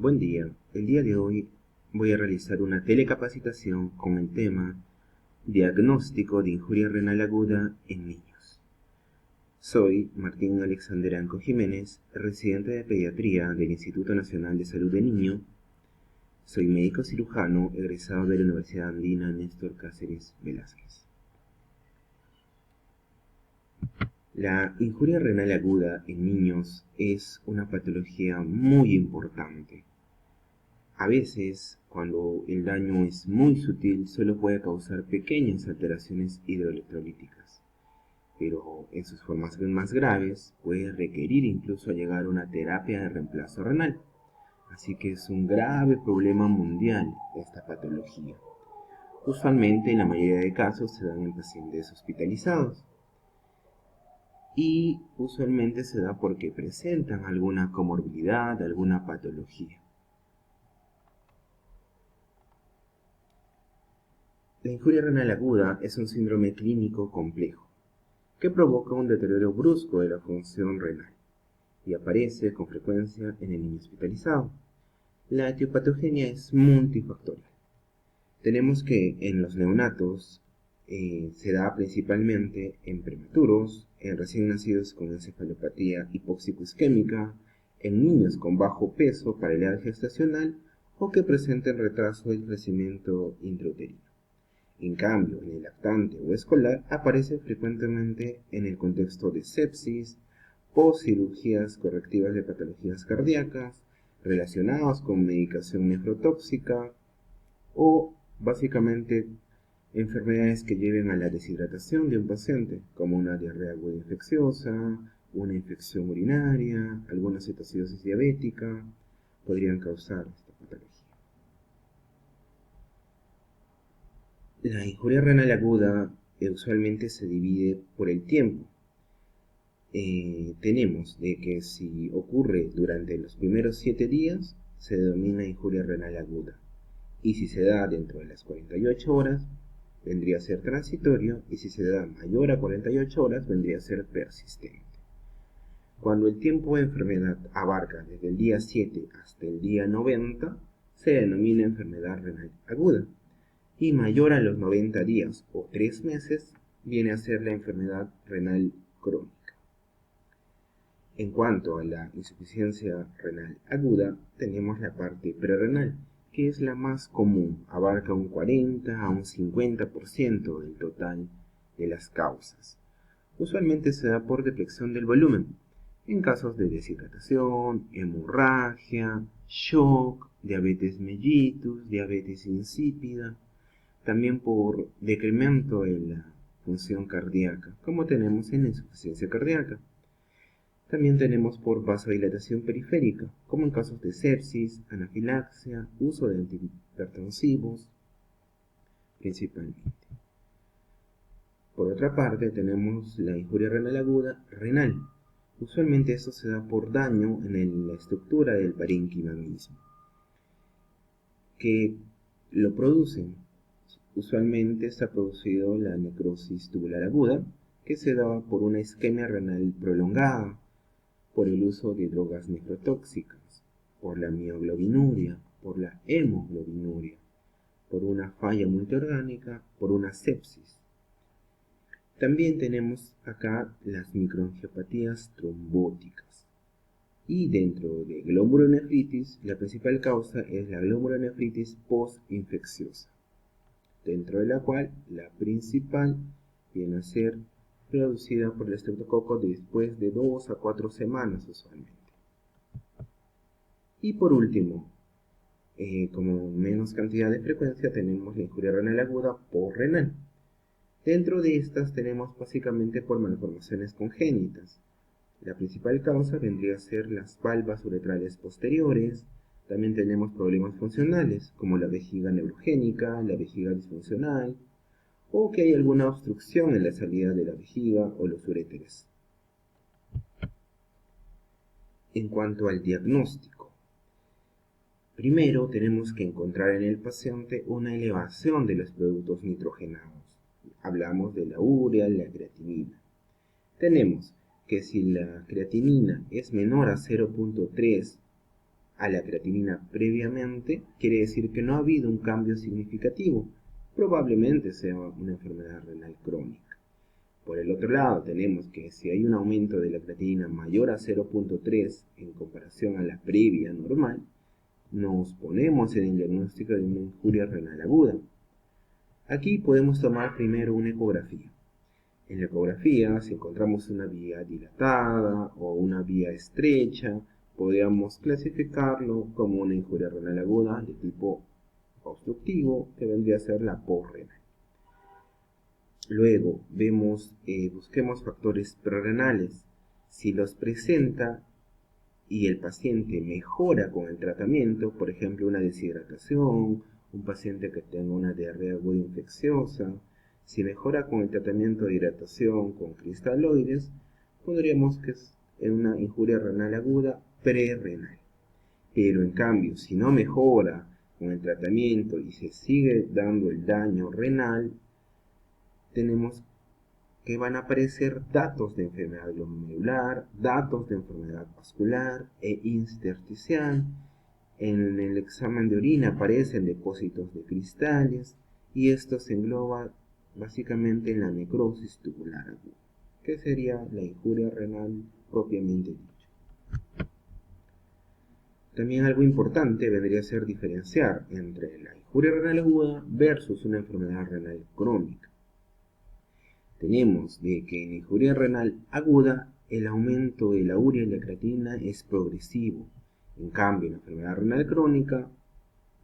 Buen día, el día de hoy voy a realizar una telecapacitación con el tema Diagnóstico de injuria renal aguda en niños. Soy Martín Alexander Anco Jiménez, residente de pediatría del Instituto Nacional de Salud del Niño. Soy médico cirujano egresado de la Universidad Andina Néstor Cáceres Velázquez. La injuria renal aguda en niños es una patología muy importante. A veces, cuando el daño es muy sutil, solo puede causar pequeñas alteraciones hidroelectrolíticas, pero en sus formas más graves puede requerir incluso llegar a una terapia de reemplazo renal. Así que es un grave problema mundial esta patología. Usualmente, en la mayoría de casos, se dan en pacientes hospitalizados y usualmente se da porque presentan alguna comorbilidad, alguna patología. La injuria renal aguda es un síndrome clínico complejo que provoca un deterioro brusco de la función renal y aparece con frecuencia en el niño hospitalizado. La etiopatogenia es multifactorial. Tenemos que en los neonatos se da principalmente en prematuros, en recién nacidos con encefalopatía hipóxico-isquémica, en niños con bajo peso para la edad gestacional o que presenten retraso del crecimiento intrauterino. En cambio, en el lactante o escolar aparece frecuentemente en el contexto de sepsis, postcirugías correctivas de patologías cardíacas, relacionados con medicación nefrotóxica o básicamente enfermedades que lleven a la deshidratación de un paciente, como una diarrea aguda infecciosa, una infección urinaria, alguna cetoacidosis diabética, podrían causar esta patología. La injuria renal aguda usualmente se divide por el tiempo. Tenemos de que si ocurre durante los primeros 7 días, se denomina injuria renal aguda. Y si se da dentro de las 48 horas, vendría a ser transitorio. Y si se da mayor a 48 horas, vendría a ser persistente. Cuando el tiempo de enfermedad abarca desde el día 7 hasta el día 90, se denomina enfermedad renal aguda. Y mayor a los 90 días o 3 meses viene a ser la enfermedad renal crónica. En cuanto a la insuficiencia renal aguda, tenemos la parte prerrenal, que es la más común, abarca un 40 a un 50% del total de las causas. Usualmente se da por deflexión del volumen, en casos de deshidratación, hemorragia, shock, diabetes mellitus, diabetes insípida, también por decremento de la función cardíaca, como tenemos en la insuficiencia cardíaca. También tenemos por vasodilatación periférica, como en casos de sepsis, anafilaxia, uso de antihipertensivos, principalmente. Por otra parte, tenemos la injuria renal aguda renal. Usualmente esto se da por daño en la estructura del parénquima mismo, que lo producen. Usualmente está producido la necrosis tubular aguda, que se da por una isquemia renal prolongada, por el uso de drogas nefrotóxicas, por la mioglobinuria, por la hemoglobinuria, por una falla multiorgánica, por una sepsis. También tenemos acá las microangiopatías trombóticas. Y dentro de glomerulonefritis, la principal causa es la glomerulonefritis postinfecciosa, dentro de la cual la principal viene a ser producida por el estreptococo después de 2 a 4 semanas usualmente. Y por último, como menos cantidad de frecuencia, tenemos la injuria renal aguda porrenal. Dentro de estas tenemos básicamente por malformaciones congénitas. La principal causa vendría a ser las valvas uretrales posteriores. También tenemos problemas funcionales, como la vejiga neurogénica, la vejiga disfuncional, o que hay alguna obstrucción en la salida de la vejiga o los uréteres. En cuanto al diagnóstico, primero tenemos que encontrar en el paciente una elevación de los productos nitrogenados. Hablamos de la urea, la creatinina. Tenemos que si la creatinina es menor a 0.3 a la creatinina previamente, quiere decir que no ha habido un cambio significativo. Probablemente sea una enfermedad renal crónica. Por el otro lado, tenemos que si hay un aumento de la creatinina mayor a 0.3 en comparación a la previa normal, nos ponemos en el diagnóstico de una injuria renal aguda. Aquí podemos tomar primero una ecografía. En la ecografía, si encontramos una vía dilatada o una vía estrecha, podríamos clasificarlo como una injuria renal aguda de tipo obstructivo, que vendría a ser la posrenal. Luego busquemos factores prerrenales. Si los presenta y el paciente mejora con el tratamiento, por ejemplo una deshidratación, un paciente que tenga una diarrea aguda infecciosa, si mejora con el tratamiento de hidratación con cristaloides, pondríamos que es una injuria renal aguda prerrenal. Pero en cambio, si no mejora con el tratamiento y se sigue dando el daño renal, tenemos que van a aparecer datos de enfermedad glomerular, datos de enfermedad vascular e intersticial. En el examen de orina aparecen depósitos de cristales y esto se engloba básicamente en la necrosis tubular aguda, que sería la injuria renal propiamente dicha. También algo importante vendría a ser diferenciar entre la injuria renal aguda versus una enfermedad renal crónica. Tenemos de que en la injuria renal aguda el aumento de la urea y la creatinina es progresivo. En cambio, en la enfermedad renal crónica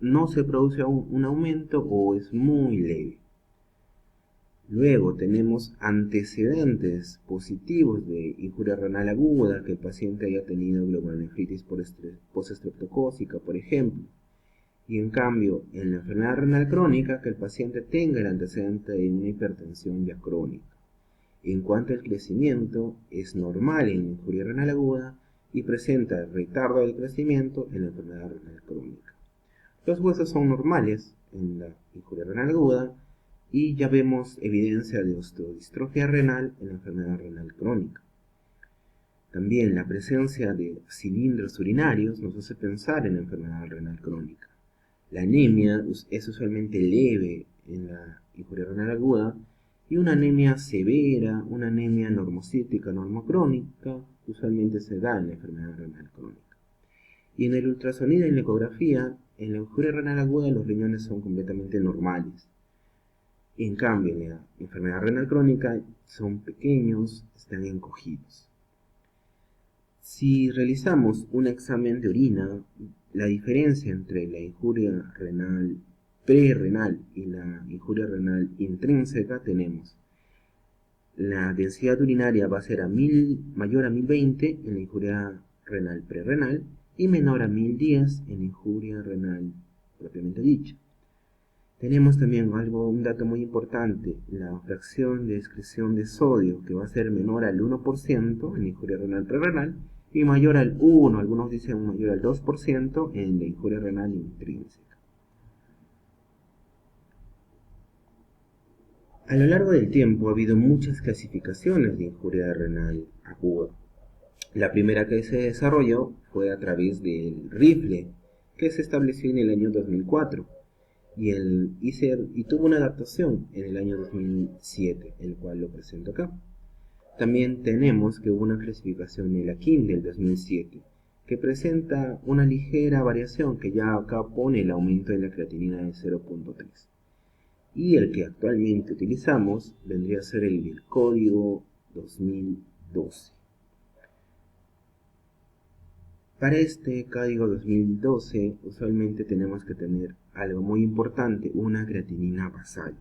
no se produce un aumento o es muy leve. Luego tenemos antecedentes positivos de injuria renal aguda, que el paciente haya tenido glomerulonefritis postestreptocócica, por ejemplo. Y en cambio, en la enfermedad renal crónica, que el paciente tenga el antecedente de una hipertensión ya crónica. En cuanto al crecimiento, es normal en la injuria renal aguda y presenta retardo del crecimiento en la enfermedad renal crónica. Los huesos son normales en la injuria renal aguda y ya vemos evidencia de osteodistrofia renal en la enfermedad renal crónica. También la presencia de cilindros urinarios nos hace pensar en la enfermedad renal crónica. La anemia es usualmente leve en la injuria renal aguda y una anemia severa, una anemia normocítica normocrónica, usualmente se da en la enfermedad renal crónica. Y en el ultrasonido y en la ecografía, en la injuria renal aguda los riñones son completamente normales. En cambio, en la enfermedad renal crónica son pequeños, están encogidos. Si realizamos un examen de orina, la diferencia entre la injuria renal prerrenal y la injuria renal intrínseca tenemos. La densidad urinaria va a ser mayor a 1020 en la injuria renal prerrenal y menor a 1010 en la injuria renal propiamente dicha. Tenemos también un dato muy importante, la fracción de excreción de sodio, que va a ser menor al 1% en la injuria renal prerrenal y mayor al 1, algunos dicen mayor al 2% en la injuria renal intrínseca. A lo largo del tiempo ha habido muchas clasificaciones de injuria renal aguda. La primera que se desarrolló fue a través del rifle, que se estableció en el año 2004. Y tuvo una adaptación en el año 2007, el cual lo presento acá. También tenemos que hubo una clasificación en la KIN del 2007, que presenta una ligera variación que ya acá pone el aumento de la creatinina de 0.3. Y el que actualmente utilizamos vendría a ser el del código 2012. Para este código 2012 usualmente tenemos que tener algo muy importante, una creatinina basal.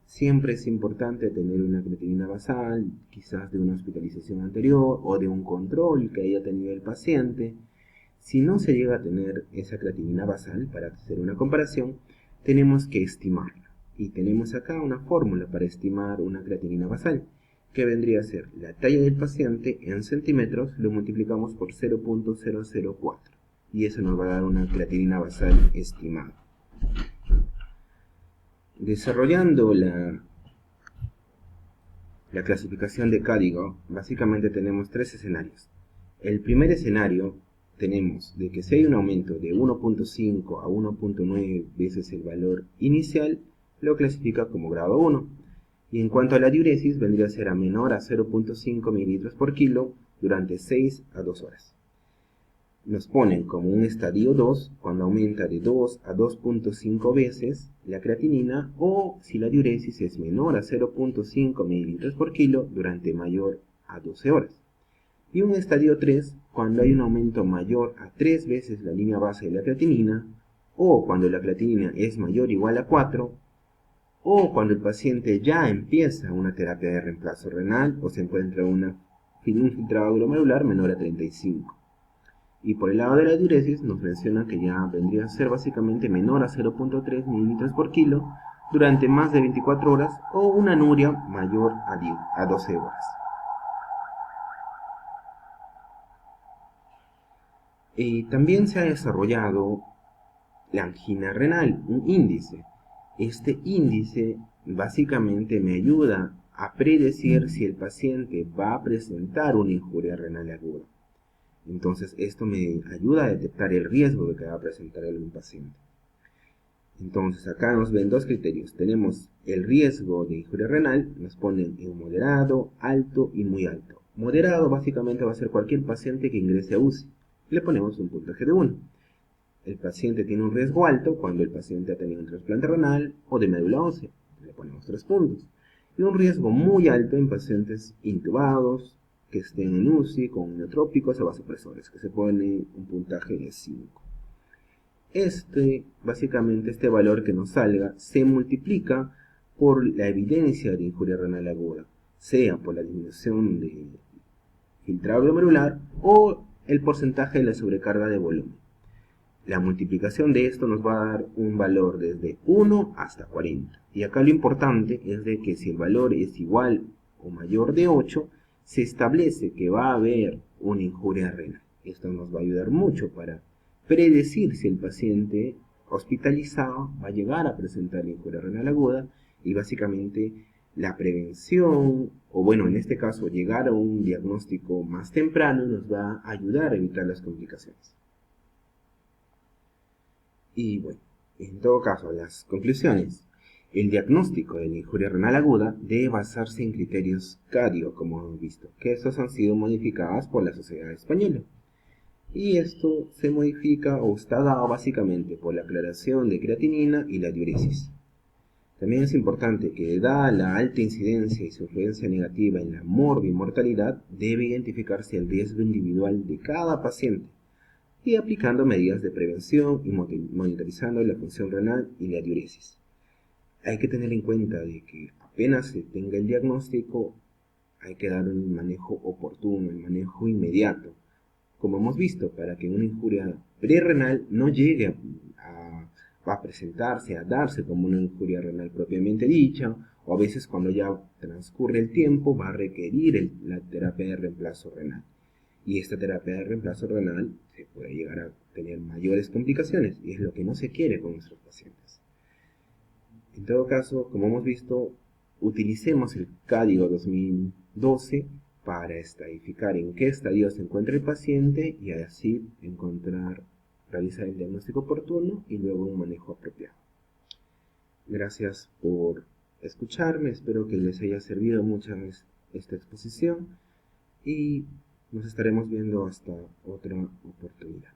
Siempre es importante tener una creatinina basal, quizás de una hospitalización anterior o de un control que haya tenido el paciente. Si no se llega a tener esa creatinina basal, para hacer una comparación, tenemos que estimarla. Y tenemos acá una fórmula para estimar una creatinina basal, que vendría a ser la talla del paciente en centímetros, lo multiplicamos por 0.004 y eso nos va a dar una creatinina basal estimada. Desarrollando la clasificación de código, básicamente tenemos tres escenarios. El primer escenario tenemos de que si hay un aumento de 1.5 a 1.9 veces el valor inicial, lo clasifica como grado 1. Y en cuanto a la diuresis, vendría a ser a menor a 0.5 mililitros por kilo durante 6 a 2 horas. Nos ponen como un estadio 2 cuando aumenta de 2 a 2.5 veces la creatinina, o si la diuresis es menor a 0.5 mililitros por kilo durante mayor a 12 horas. Y un estadio 3 cuando hay un aumento mayor a 3 veces la línea base de la creatinina, o cuando la creatinina es mayor o igual a 4, o cuando el paciente ya empieza una terapia de reemplazo renal o se encuentra un filtrado glomerular menor a 35. Y por el lado de la diuresis nos menciona que ya vendría a ser básicamente menor a 0.3 mililitros por kilo durante más de 24 horas, o una anuria mayor a 12 horas. También se ha desarrollado la angina renal, un índice. Este índice básicamente me ayuda a predecir si el paciente va a presentar una injuria renal aguda. Entonces esto me ayuda a detectar el riesgo de que va a presentar algún paciente. Entonces acá nos ven dos criterios. Tenemos el riesgo de injuria renal, nos ponen en moderado, alto y muy alto. Moderado básicamente va a ser cualquier paciente que ingrese a UCI. Le ponemos un puntaje de 1. El paciente tiene un riesgo alto cuando el paciente ha tenido un trasplante renal o de médula ósea. Le ponemos 3 puntos. Y un riesgo muy alto en pacientes intubados, que estén en UCI con neotrópicos o vasopresores, que se pone un puntaje de 5. Básicamente este valor que nos salga se multiplica por la evidencia de injuria renal aguda, sea por la disminución de filtrado glomerular o el porcentaje de la sobrecarga de volumen. La multiplicación de esto nos va a dar un valor desde 1 hasta 40. Y acá lo importante es de que si el valor es igual o mayor de 8, se establece que va a haber una injuria renal. Esto nos va a ayudar mucho para predecir si el paciente hospitalizado va a llegar a presentar injuria renal aguda, y básicamente la prevención, o bueno, en este caso llegar a un diagnóstico más temprano, nos va a ayudar a evitar las complicaciones. Y bueno, en todo caso, las conclusiones. El diagnóstico de la injuria renal aguda debe basarse en criterios CADIO, como hemos visto, que estos han sido modificados por la Sociedad Española. Y esto se modifica o está dado básicamente por la aclaración de creatinina y la diuresis. También es importante que, dada la alta incidencia y su influencia negativa en la morbimortalidad, debe identificarse el riesgo individual de cada paciente, y aplicando medidas de prevención y monitorizando la función renal y la diuresis. Hay que tener en cuenta de que apenas se tenga el diagnóstico, hay que dar un manejo oportuno, el manejo inmediato, como hemos visto, para que una injuria prerrenal no llegue a presentarse, a darse como una injuria renal propiamente dicha, o a veces cuando ya transcurre el tiempo va a requerir la terapia de reemplazo renal. Y esta terapia de reemplazo renal se puede llegar a tener mayores complicaciones, y es lo que no se quiere con nuestros pacientes. En todo caso, como hemos visto, utilicemos el código 2012 para estadificar en qué estadio se encuentra el paciente y así realizar el diagnóstico oportuno y luego un manejo apropiado. Gracias por escucharme, espero que les haya servido mucho esta exposición y nos estaremos viendo hasta otra oportunidad.